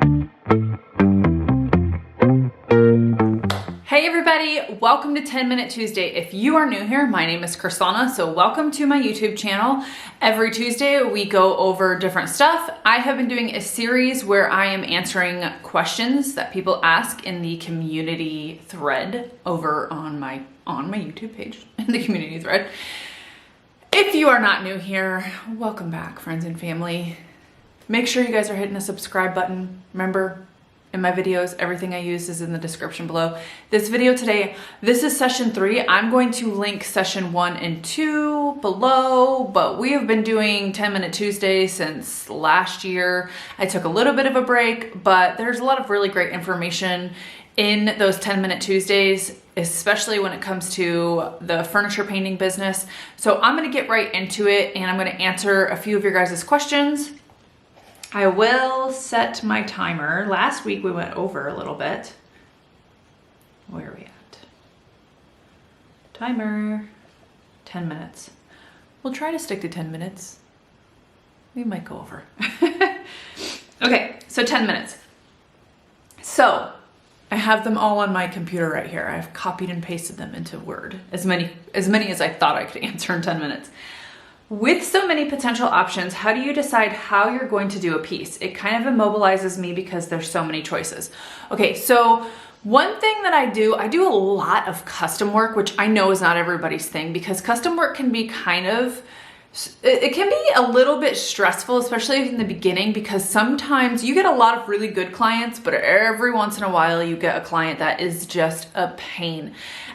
Hey everybody, welcome to 10 Minute Tuesday. If you are new here, my name is Crys'Dawna, so welcome to my YouTube channel. Every Tuesday we go over different stuff. I have been doing a series where I am answering questions that people ask in the community thread over on my YouTube page, in the community thread. If you are not new here, welcome back, friends and family. Make sure you guys are hitting the subscribe button. Remember, in my videos, everything I use is in the description below. This video today, this is session 3. I'm going to link session 1 and 2 below, but we have been doing 10 Minute Tuesday since last year. I took a little bit of a break, but there's a lot of really great information in those 10 Minute Tuesdays, especially when it comes to the furniture painting business. So I'm gonna get right into it and I'm gonna answer a few of your guys' questions. I will set my timer. Last week we went over a little bit. Where are we at? Timer, 10 minutes. We'll try to stick to 10 minutes. We might go over. Okay, so 10 minutes. So I have them all on my computer right here. I've copied and pasted them into Word. As many as I thought I could answer in 10 minutes. With so many potential options, how do you decide how you're going to do a piece? It kind of immobilizes me because there's so many choices. Okay, so one thing that I do a lot of custom work, which I know is not everybody's thing, because custom work can be it can be a little bit stressful, especially in the beginning, because sometimes you get a lot of really good clients, but every once in a while you get a client that is just a pain.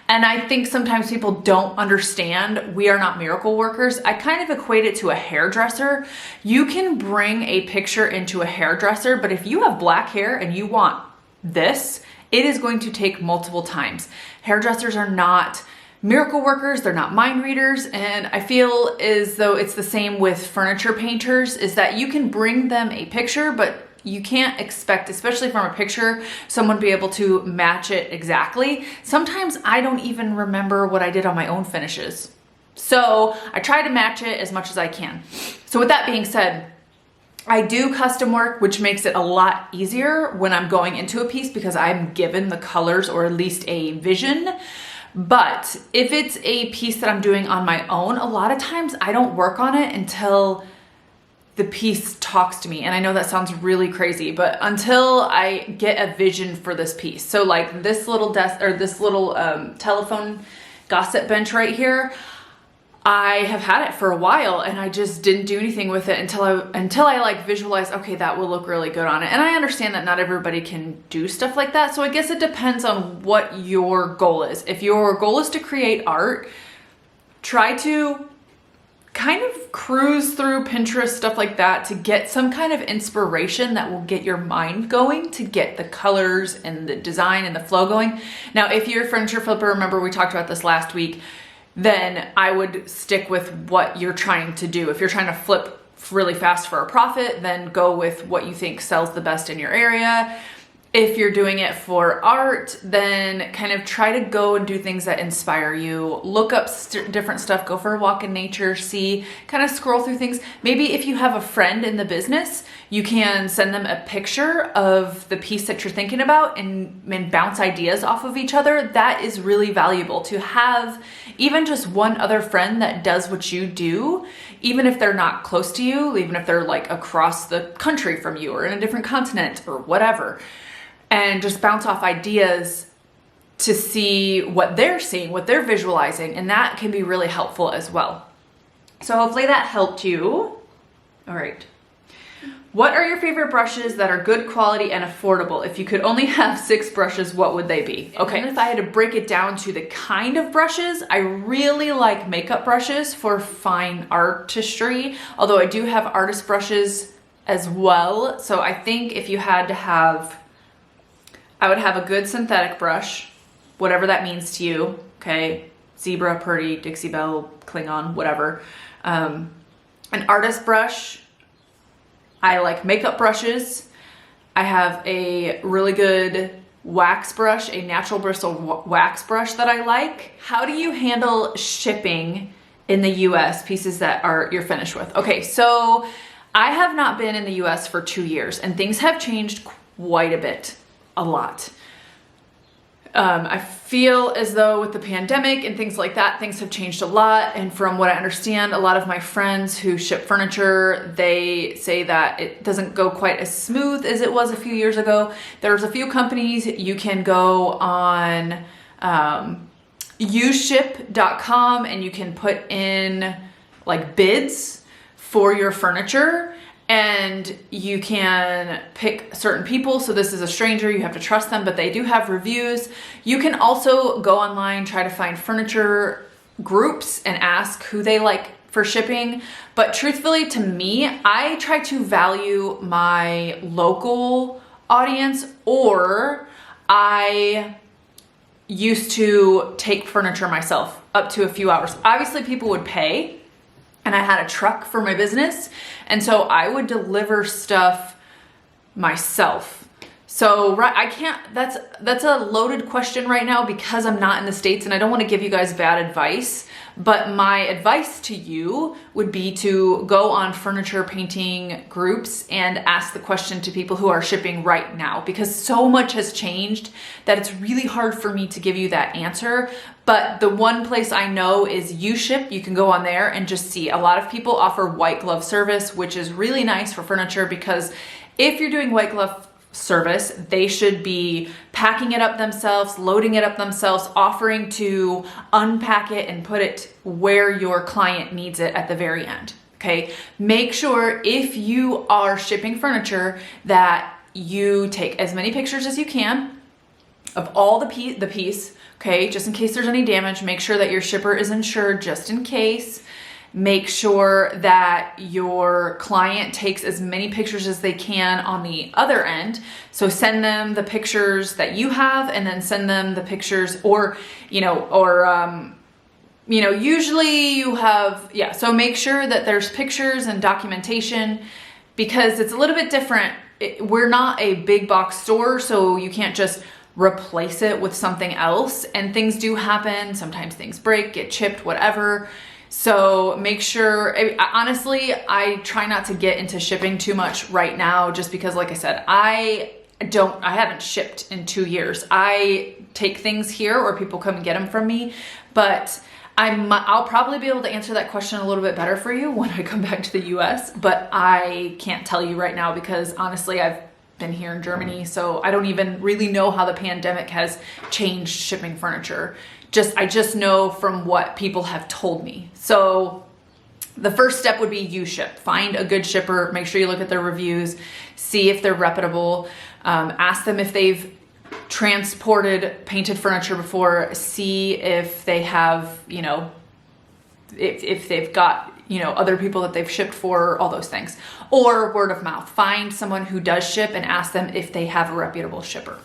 And I think sometimes people don't understand we are not miracle workers. I kind of equate it to a hairdresser. You can bring a picture into a hairdresser, but if you have black hair and you want this, it is going to take multiple times. Hairdressers are not miracle workers, they're not mind readers, and I feel as though it's the same with furniture painters, is that you can bring them a picture, but you can't expect, especially from a picture, someone to be able to match it exactly. Sometimes I don't even remember what I did on my own finishes. So I try to match it as much as I can. So with that being said, I do custom work, which makes it a lot easier when I'm going into a piece because I'm given the colors or at least a vision. But if it's a piece that I'm doing on my own, a lot of times I don't work on it until the piece talks to me. And I know that sounds really crazy, but until I get a vision for this piece. So like this little desk or this little telephone gossip bench right here, I have had it for a while and I just didn't do anything with it until I like visualized, okay, that will look really good on it. And I understand that not everybody can do stuff like that. So I guess it depends on what your goal is. If your goal is to create art, try to kind of cruise through Pinterest, stuff like that, to get some kind of inspiration that will get your mind going, to get the colors and the design and the flow going. Now, if you're a furniture flipper, remember we talked about this last week, then I would stick with what you're trying to do. If you're trying to flip really fast for a profit, then go with what you think sells the best in your area. If you're doing it for art, then kind of try to go and do things that inspire you. Look up different stuff, go for a walk in nature, see, kind of scroll through things. Maybe if you have a friend in the business, you can send them a picture of the piece that you're thinking about and bounce ideas off of each other. That is really valuable to have even just one other friend that does what you do, even if they're not close to you, even if they're like across the country from you or in a different continent or whatever. And just bounce off ideas to see what they're seeing, what they're visualizing, and that can be really helpful as well. So hopefully that helped you. All right. What are your favorite brushes that are good quality and affordable? If you could only have 6 brushes, what would they be? Okay, and if I had to break it down to the kind of brushes, I really like makeup brushes for fine artistry, although I do have artist brushes as well. So I think if you had to have, I would have a good synthetic brush, whatever that means to you, okay? Zebra, Purdy, Dixie, Belle, Klingon, whatever. An artist brush. I like makeup brushes. I have a really good wax brush, a natural bristle wax brush that I like. How do you handle shipping in the US, pieces that you're finished with? Okay, so I have not been in the US for 2 years and things have changed quite a bit, a lot. I feel as though with the pandemic and things like that, things have changed a lot. And from what I understand, a lot of my friends who ship furniture, they say that it doesn't go quite as smooth as it was a few years ago. There's a few companies you can go on uship.com and you can put in like bids for your furniture. And you can pick certain people. So this is a stranger, you have to trust them, but they do have reviews. You can also go online, try to find furniture groups and ask who they like for shipping. But truthfully, to me, I try to value my local audience, or I used to take furniture myself up to a few hours. Obviously, people would pay, and I had a truck for my business. And so I would deliver stuff myself. So I can't, that's a loaded question right now because I'm not in the States and I don't want to give you guys bad advice. But my advice to you would be to go on furniture painting groups and ask the question to people who are shipping right now, because so much has changed that it's really hard for me to give you that answer. But the one place I know is uship. You can go on there and just see. A lot of people offer white glove service, which is really nice for furniture, because if you're doing white glove service, they should be packing it up themselves, loading it up themselves, offering to unpack it and put it where your client needs it at the very end. Okay, make sure if you are shipping furniture that you take as many pictures as you can of all the piece, okay, just in case there's any damage. Make sure that your shipper is insured just in case. Make sure that your client takes as many pictures as they can on the other end. So send them the pictures that you have and then send them the pictures, or, usually you have, so make sure that there's pictures and documentation, because it's a little bit different. We're not a big box store, so you can't just replace it with something else, and things do happen. Sometimes things break, get chipped, whatever. So make sure, honestly, I try not to get into shipping too much right now, just because, like I said, I haven't shipped in 2 years. I take things here or people come and get them from me, but I'll probably be able to answer that question a little bit better for you when I come back to the US, but I can't tell you right now because honestly, I've been here in Germany, so I don't even really know how the pandemic has changed shipping furniture. I just know from what people have told me. So the first step would be uship. Find a good shipper, make sure you look at their reviews, see if they're reputable, ask them if they've transported painted furniture before, see if they have, if they've got, other people that they've shipped for, all those things. Or word of mouth. Find someone who does ship and ask them if they have a reputable shipper.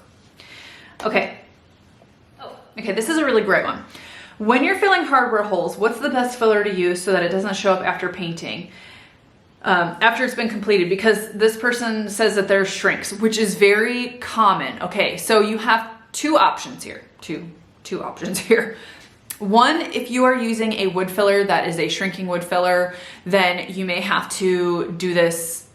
Okay, this is a really great one. When you're filling hardware holes, what's the best filler to use so that it doesn't show up after painting? After it's been completed, because this person says that there's shrinks, which is very common. Okay, so you have two options here. Two options here. One, if you are using a wood filler that is a shrinking wood filler, then you may have to do this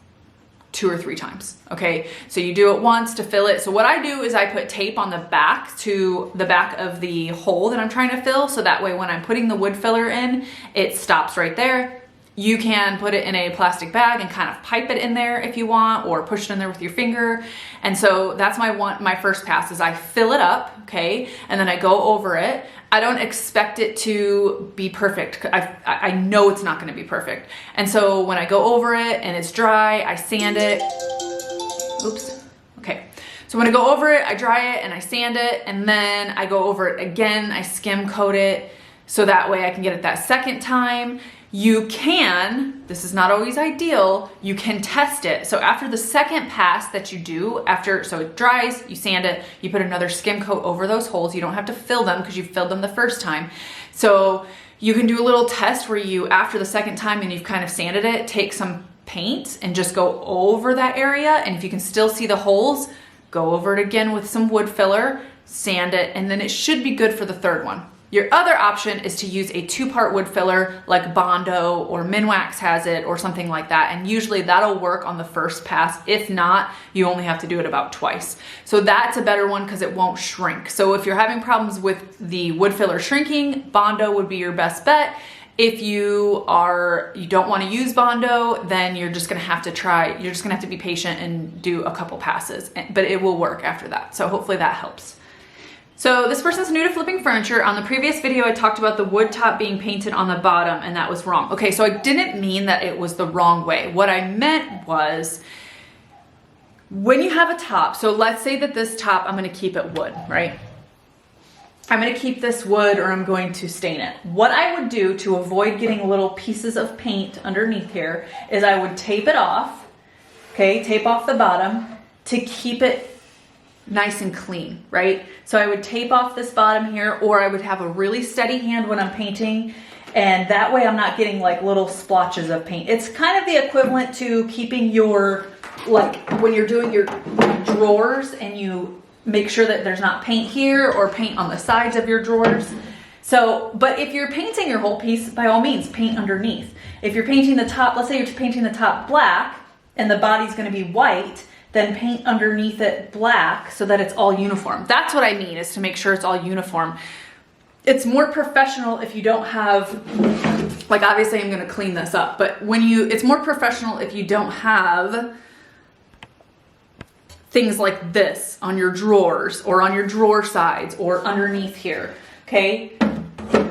2 or 3 times. Okay, so you do it once to fill it. So what I do is I put tape on the back to the back of the hole that I'm trying to fill, so that way when I'm putting the wood filler in, it stops right there. You can put it in a plastic bag and kind of pipe it in there if you want, or push it in there with your finger. And so that's my first pass is I fill it up, okay, and then I go over it. I don't expect it to be perfect. I know it's not gonna be perfect. And so when I go over it and it's dry, I sand it. Oops, okay. So when I go over it, I dry it and I sand it, and then I go over it again, I skim coat it, so that way I can get it that second time. You can, this is not always ideal, you can test it. So after the second pass that you do, so it dries, you sand it, you put another skim coat over those holes. You don't have to fill them because you filled them the first time. So you can do a little test where you, after the second time and you've kind of sanded it, take some paint and just go over that area. And if you can still see the holes, go over it again with some wood filler, sand it, and then it should be good for the third one. Your other option is to use a 2-part wood filler like Bondo or Minwax has it or something like that. And usually that'll work on the first pass. If not, you only have to do it about twice. So that's a better one because it won't shrink. So if you're having problems with the wood filler shrinking, Bondo would be your best bet. If you don't want to use Bondo, then you're just going to have to be patient and do a couple passes, but it will work after that. So hopefully that helps. So this person's new to flipping furniture. On the previous video, I talked about the wood top being painted on the bottom, and that was wrong. Okay, so I didn't mean that it was the wrong way. What I meant was when you have a top, so let's say that this top, I'm going to keep it wood, right? I'm going to keep this wood or I'm going to stain it. What I would do to avoid getting little pieces of paint underneath here is I would tape it off, okay, tape off the bottom to keep it nice and clean, right? So I would tape off this bottom here, or I would have a really steady hand when I'm painting, and that way I'm not getting like little splotches of paint. It's kind of the equivalent to keeping your, like when you're doing your drawers and you make sure that there's not paint here or paint on the sides of your drawers. So, but if you're painting your whole piece, by all means, paint underneath. If you're painting the top, let's say you're painting the top black and the body's gonna be white, then paint underneath it black so that it's all uniform. That's what I mean, is to make sure it's all uniform. It's more professional if you don't have, like obviously I'm gonna clean this up, but it's more professional if you don't have things like this on your drawers or on your drawer sides or underneath here, okay?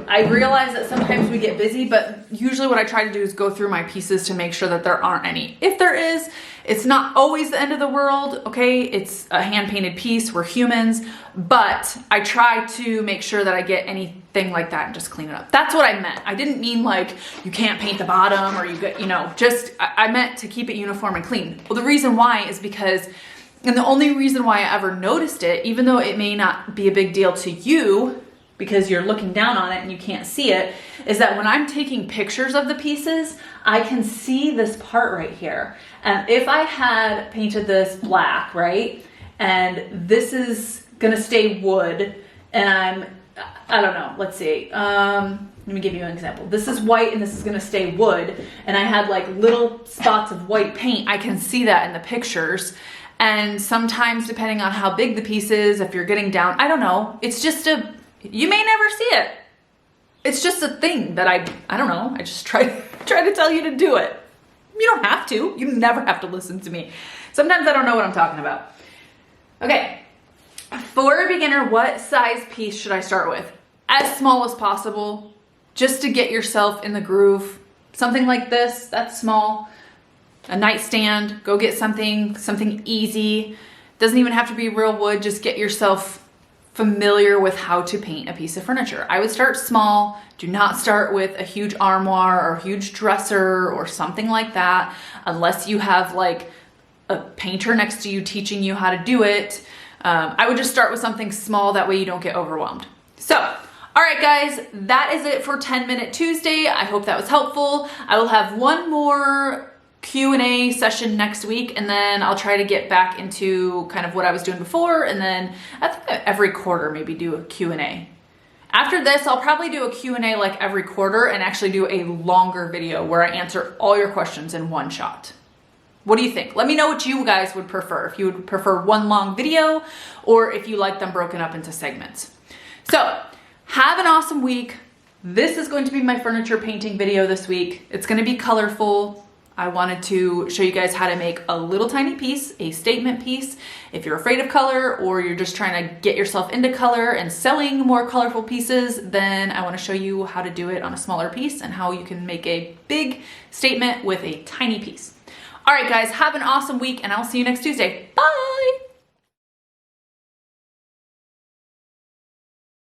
I realize that sometimes we get busy, but usually what I try to do is go through my pieces to make sure that there aren't any. If there is, it's not always the end of the world, okay? It's a hand-painted piece, we're humans, but I try to make sure that I get anything like that and just clean it up. That's what I meant. I didn't mean like you can't paint the bottom or I meant to keep it uniform and clean. Well, the reason why is because, and the only reason why I ever noticed it, even though it may not be a big deal to you, because you're looking down on it and you can't see it, is that when I'm taking pictures of the pieces, I can see this part right here. And if I had painted this black, right, and this is gonna stay wood, and I don't know, let's see, let me give you an example. This is white and this is gonna stay wood, and I had like little spots of white paint, I can see that in the pictures. And sometimes depending on how big the piece is, if you're getting down, I don't know, it's just you may never see it. It's just a thing that I don't know. I just try to tell you to do it. You don't have to. You never have to listen to me. Sometimes I don't know what I'm talking about. Okay, for a beginner, what size piece should I start with? As small as possible, just to get yourself in the groove. Something like this, that's small. A nightstand, go get something easy. Doesn't even have to be real wood, just get yourself familiar with how to paint a piece of furniture. I would start small. Do not start with a huge armoire or a huge dresser or something like that, unless you have like a painter next to you teaching you how to do it. I would just start with something small, that way you don't get overwhelmed. So, all right guys, that is it for 10-Minute Tuesday. I hope that was helpful. I will have one more Q&A session next week, and then I'll try to get back into kind of what I was doing before, and then I think every quarter maybe do a Q&A. After this, I'll probably do a Q&A like every quarter and actually do a longer video where I answer all your questions in one shot. What do you think? Let me know what you guys would prefer. If you would prefer one long video or if you like them broken up into segments. So, have an awesome week. This is going to be my furniture painting video this week. It's going to be colorful. I wanted to show you guys how to make a little tiny piece, a statement piece. If you're afraid of color or you're just trying to get yourself into color and selling more colorful pieces, then I want to show you how to do it on a smaller piece and how you can make a big statement with a tiny piece. All right, guys, have an awesome week, and I'll see you next Tuesday.